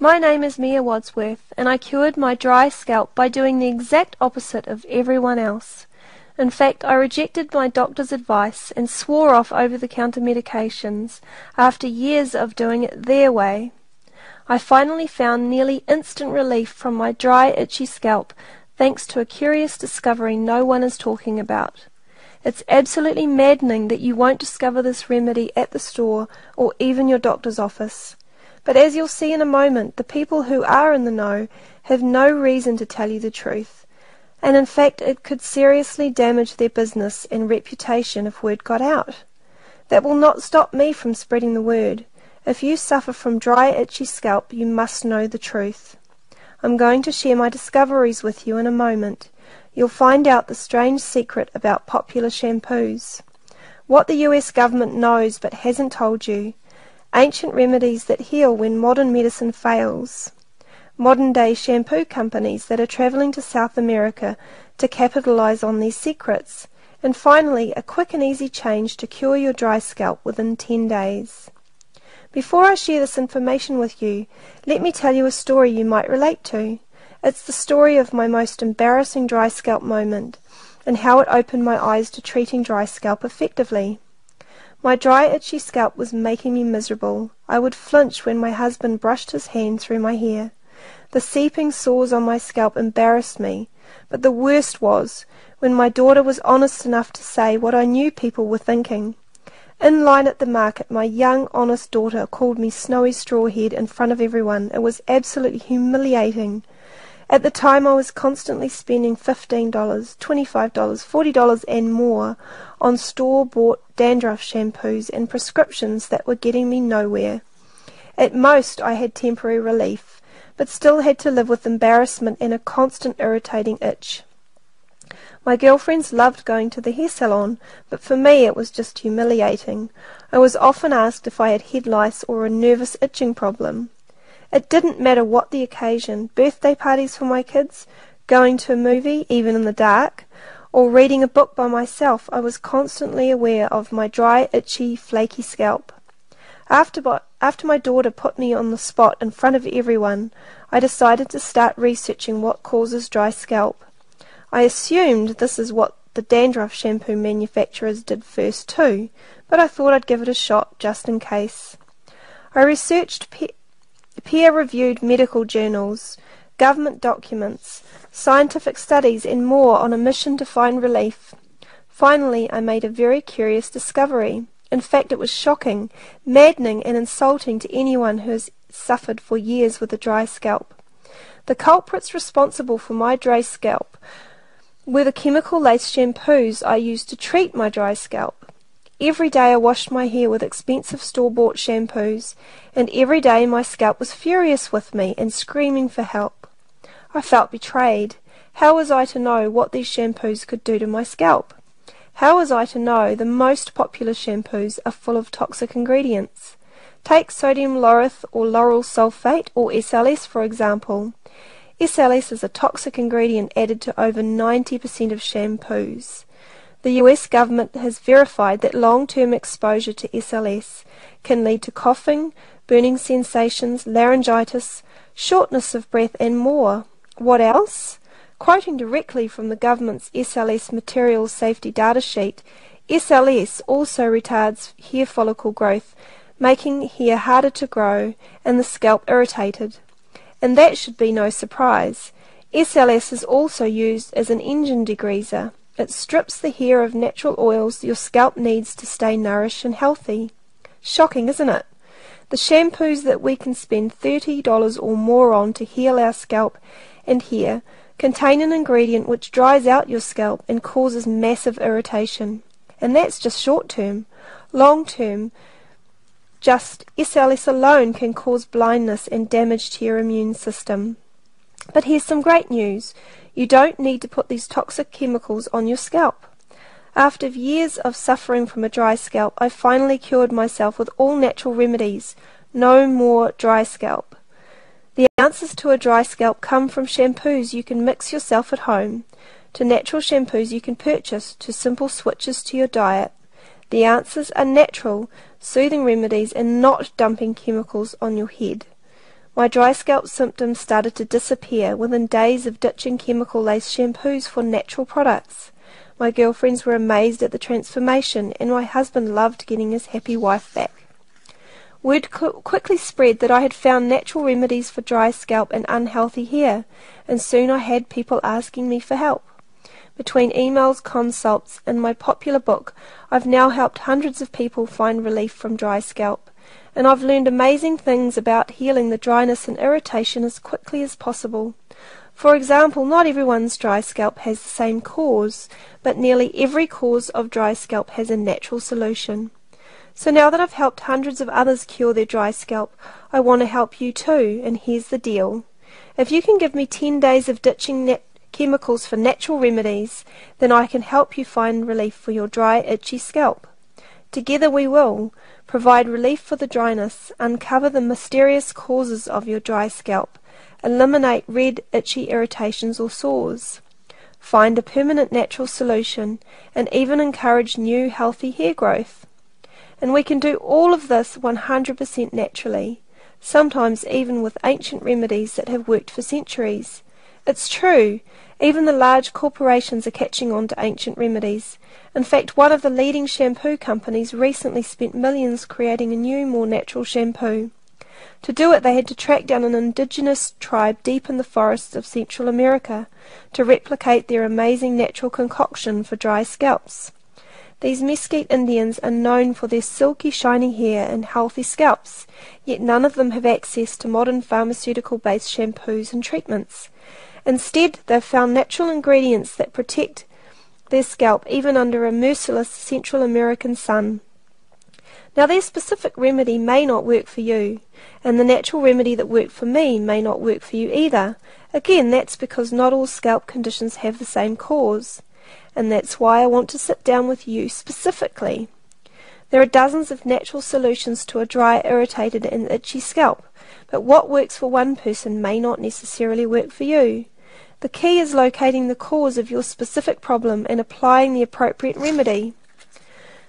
My name is Mia Wadsworth, and I cured my dry scalp by doing the exact opposite of everyone else. In fact, I rejected my doctor's advice and swore off over-the-counter medications after years of doing it their way. I finally found nearly instant relief from my dry, itchy scalp thanks to a curious discovery no one is talking about. It's absolutely maddening that you won't discover this remedy at the store or even your doctor's office. But as you'll see in a moment, the people who are in the know have no reason to tell you the truth, and in fact it could seriously damage their business and reputation if word got out. That will not stop me from spreading the word. If you suffer from dry, itchy scalp, you must know the truth. I'm going to share my discoveries with you in a moment. You'll find out the strange secret about popular shampoos, what the US government knows but hasn't told you, ancient remedies that heal when modern medicine fails, modern-day shampoo companies that are travelling to South America to capitalize on these secrets, and finally a quick and easy change to cure your dry scalp within 10 days. Before I share this information with you, let me tell you a story you might relate to. It's the story of my most embarrassing dry scalp moment, and how it opened my eyes to treating dry scalp effectively. My dry, itchy scalp was making me miserable. I would flinch when my husband brushed his hand through my hair. The seeping sores on my scalp embarrassed me, but the worst was when my daughter was honest enough to say what I knew people were thinking. In line at the market, my young, honest daughter called me Snowy Strawhead in front of everyone. It was absolutely humiliating. At the time I was constantly spending $15, $25, $40 and more on store-bought dandruff shampoos and prescriptions that were getting me nowhere. At most I had temporary relief, but still had to live with embarrassment and a constant irritating itch. My girlfriends loved going to the hair salon, but for me it was just humiliating. I was often asked if I had head lice or a nervous itching problem. It didn't matter what the occasion, birthday parties for my kids, going to a movie, even in the dark, or reading a book by myself, I was constantly aware of my dry, itchy, flaky scalp. After my daughter put me on the spot in front of everyone, I decided to start researching what causes dry scalp. I assumed this is what the dandruff shampoo manufacturers did first too, but I thought I'd give it a shot just in case. I researched peer-reviewed medical journals, government documents, scientific studies and more on a mission to find relief. Finally, I made a very curious discovery. In fact, it was shocking, maddening and insulting to anyone who has suffered for years with a dry scalp. The culprits responsible for my dry scalp were the chemical-laced shampoos I used to treat my dry scalp. Every day I washed my hair with expensive store-bought shampoos, and every day my scalp was furious with me and screaming for help. I felt betrayed. How was I to know what these shampoos could do to my scalp? How was I to know the most popular shampoos are full of toxic ingredients? Take sodium lauryl or lauryl sulfate, or SLS for example. SLS is a toxic ingredient added to over 90% of shampoos. The US government has verified that long-term exposure to SLS can lead to coughing, burning sensations, laryngitis, shortness of breath and more. What else? Quoting directly from the government's SLS materials safety data sheet, SLS also retards hair follicle growth, making hair harder to grow and the scalp irritated. And that should be no surprise. SLS is also used as an engine degreaser. It strips the hair of natural oils your scalp needs to stay nourished and healthy. Shocking, isn't it? The shampoos that we can spend $30 or more on to heal our scalp and hair contain an ingredient which dries out your scalp and causes massive irritation. And that's just short term. Long term, just SLS alone can cause blindness and damage to your immune system. But here's some great news. You don't need to put these toxic chemicals on your scalp. After years of suffering from a dry scalp, I finally cured myself with all natural remedies. No more dry scalp. The answers to a dry scalp come from shampoos you can mix yourself at home, to natural shampoos you can purchase, to simple switches to your diet. The answers are natural, soothing remedies and not dumping chemicals on your head. My dry scalp symptoms started to disappear within days of ditching chemical-laced shampoos for natural products. My girlfriends were amazed at the transformation, and my husband loved getting his happy wife back. Word quickly spread that I had found natural remedies for dry scalp and unhealthy hair, and soon I had people asking me for help. Between emails, consults, and my popular book, I've now helped hundreds of people find relief from dry scalp. And I've learned amazing things about healing the dryness and irritation as quickly as possible. For example, not everyone's dry scalp has the same cause, but nearly every cause of dry scalp has a natural solution. So now that I've helped hundreds of others cure their dry scalp, I want to help you too, and here's the deal. If you can give me 10 days of ditching chemicals for natural remedies, then I can help you find relief for your dry, itchy scalp. Together we will provide relief for the dryness, uncover the mysterious causes of your dry scalp, eliminate red, itchy irritations or sores, find a permanent natural solution, and even encourage new healthy hair growth. And we can do all of this 100% naturally, sometimes even with ancient remedies that have worked for centuries. It's true, even the large corporations are catching on to ancient remedies. In fact, one of the leading shampoo companies recently spent millions creating a new, more natural shampoo. To do it, they had to track down an indigenous tribe deep in the forests of Central America to replicate their amazing natural concoction for dry scalps. These Mesquite Indians are known for their silky, shiny hair and healthy scalps, yet none of them have access to modern pharmaceutical-based shampoos and treatments. Instead, they've found natural ingredients that protect their scalp even under a merciless Central American sun. Now, their specific remedy may not work for you, and the natural remedy that worked for me may not work for you either. Again, that's because not all scalp conditions have the same cause, and that's why I want to sit down with you specifically. There are dozens of natural solutions to a dry, irritated and itchy scalp, but what works for one person may not necessarily work for you. The key is locating the cause of your specific problem and applying the appropriate remedy.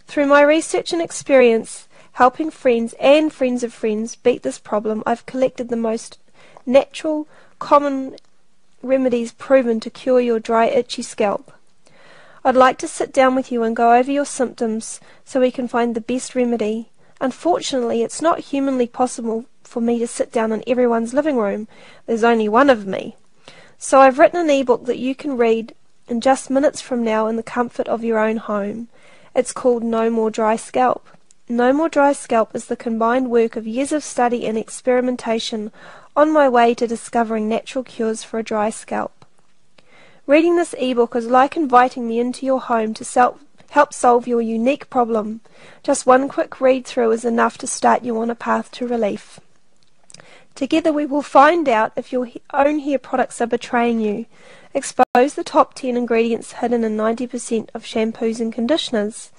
Through my research and experience, helping friends and friends of friends beat this problem, I've collected the most natural, common remedies proven to cure your dry, itchy scalp. I'd like to sit down with you and go over your symptoms so we can find the best remedy. Unfortunately, it's not humanly possible for me to sit down in everyone's living room. There's only one of me. So I've written an ebook that you can read in just minutes from now in the comfort of your own home. It's called No More Dry Scalp. No More Dry Scalp is the combined work of years of study and experimentation on my way to discovering natural cures for a dry scalp. Reading this ebook is like inviting me into your home to help solve your unique problem. Just one quick read through is enough to start you on a path to relief. Together we will find out if your own hair products are betraying you, expose the top 10 ingredients hidden in 90% of shampoos and conditioners,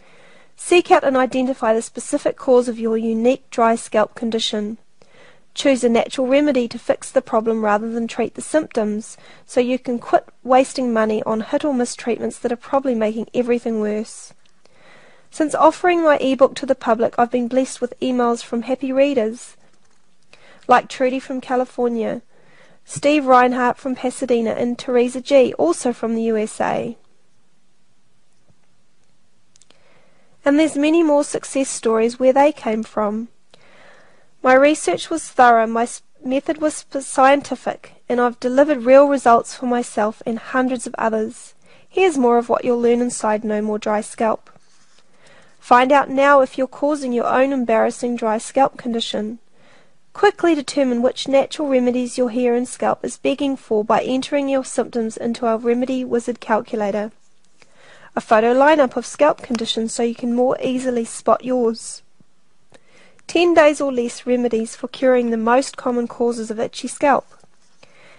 seek out and identify the specific cause of your unique dry scalp condition, choose a natural remedy to fix the problem rather than treat the symptoms, so you can quit wasting money on hit or miss treatments that are probably making everything worse. Since offering my ebook to the public, I've been blessed with emails from happy readers, like Trudy from California, Steve Reinhardt from Pasadena, and Teresa G., also from the USA. And there's many more success stories where they came from. My research was thorough, my method was scientific, and I've delivered real results for myself and hundreds of others. Here's more of what you'll learn inside No More Dry Scalp. Find out now if you're causing your own embarrassing dry scalp condition. Quickly determine which natural remedies your hair and scalp is begging for by entering your symptoms into our Remedy Wizard calculator. A photo lineup of scalp conditions so you can more easily spot yours. 10 days or less remedies for curing the most common causes of itchy scalp.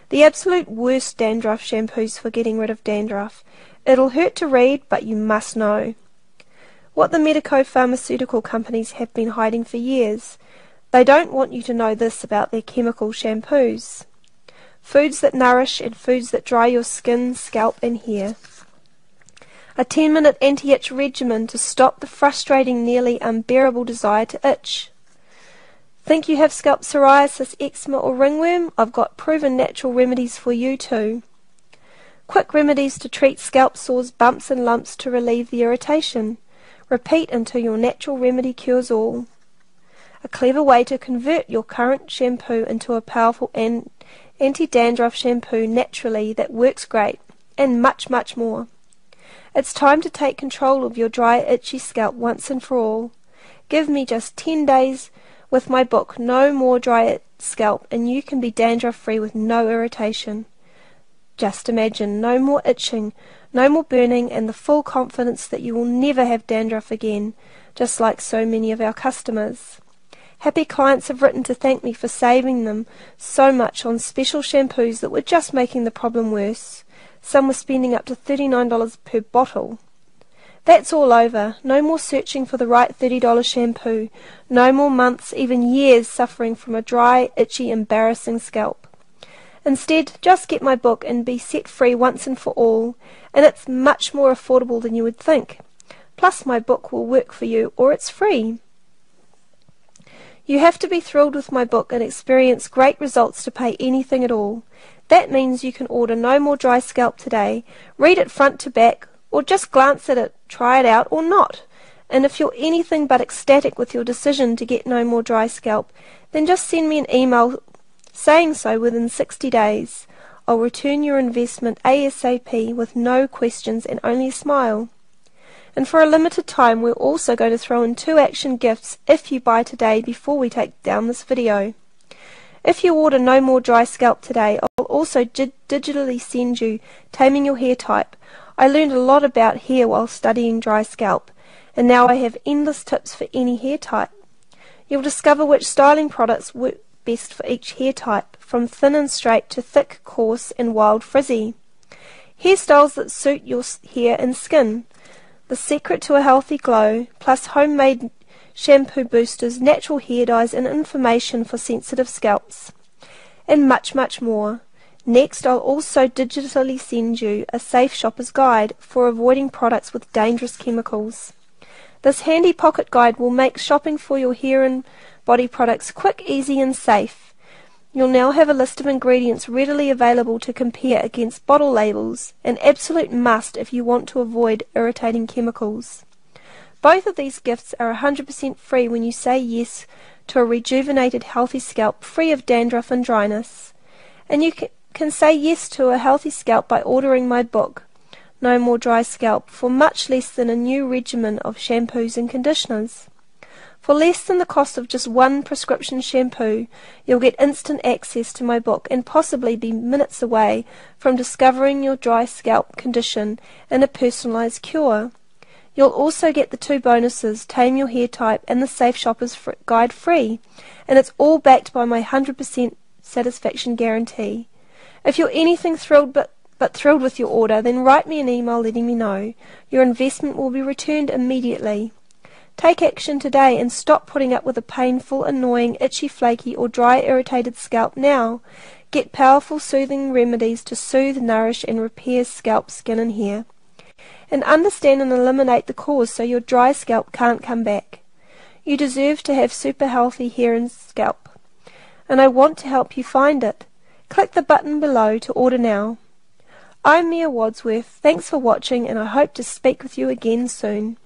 The absolute worst dandruff shampoos for getting rid of dandruff. It'll hurt to read, but you must know. What the medico-pharmaceutical companies have been hiding for years. They don't want you to know this about their chemical shampoos. Foods that nourish and foods that dry your skin, scalp and hair. A 10-minute anti-itch regimen to stop the frustrating, nearly unbearable desire to itch. Think you have scalp psoriasis, eczema or ringworm? I've got proven natural remedies for you too. Quick remedies to treat scalp sores, bumps and lumps to relieve the irritation. Repeat until your natural remedy cures all. A clever way to convert your current shampoo into a powerful anti-dandruff shampoo naturally that works great, and much, much more. It's time to take control of your dry, itchy scalp once and for all. Give me just 10 days with my book, No More Dry Scalp, and you can be dandruff-free with no irritation. Just imagine, no more itching, no more burning, and the full confidence that you will never have dandruff again, just like so many of our customers. Happy clients have written to thank me for saving them so much on special shampoos that were just making the problem worse. Some were spending up to $39 per bottle. That's all over. No more searching for the right $30 shampoo. No more months, even years, suffering from a dry, itchy, embarrassing scalp. Instead, just get my book and be set free once and for all, and it's much more affordable than you would think. Plus, my book will work for you, or it's free. You have to be thrilled with my book and experience great results to pay anything at all. That means you can order No More Dry Scalp today, read it front to back, or just glance at it, try it out or not. And if you're anything but ecstatic with your decision to get No More Dry Scalp, then just send me an email saying so within 60 days. I'll return your investment ASAP with no questions and only a smile. And for a limited time, we're also going to throw in 2 action gifts if you buy today before we take down this video. If you order No More Dry Scalp today, I'll also digitally send you Taming Your Hair Type. I learned a lot about hair while studying dry scalp, and now I have endless tips for any hair type. You'll discover which styling products work best for each hair type, from thin and straight to thick, coarse and wild frizzy. Hairstyles that suit your hair and skin. The secret to a healthy glow, plus homemade shampoo boosters, natural hair dyes and information for sensitive scalps. And much, much more. Next, I'll also digitally send you a safe shopper's guide for avoiding products with dangerous chemicals. This handy pocket guide will make shopping for your hair and body products quick, easy and safe. You'll now have a list of ingredients readily available to compare against bottle labels, an absolute must if you want to avoid irritating chemicals. Both of these gifts are 100% free when you say yes to a rejuvenated, healthy scalp free of dandruff and dryness. And you can say yes to a healthy scalp by ordering my book, No More Dry Scalp, for much less than a new regimen of shampoos and conditioners. For less than the cost of just one prescription shampoo, you'll get instant access to my book and possibly be minutes away from discovering your dry scalp condition and a personalized cure. You'll also get the 2 bonuses, Tame Your Hair Type and the Safe Shopper's Guide free, and it's all backed by my 100% satisfaction guarantee. If you're anything thrilled but thrilled with your order, then write me an email letting me know. Your investment will be returned immediately. Take action today and stop putting up with a painful, annoying, itchy, flaky or dry, irritated scalp now. Get powerful, soothing remedies to soothe, nourish and repair scalp, skin and hair. And understand and eliminate the cause so your dry scalp can't come back. You deserve to have super healthy hair and scalp, and I want to help you find it. Click the button below to order now. I'm Mia Wadsworth. Thanks for watching and I hope to speak with you again soon.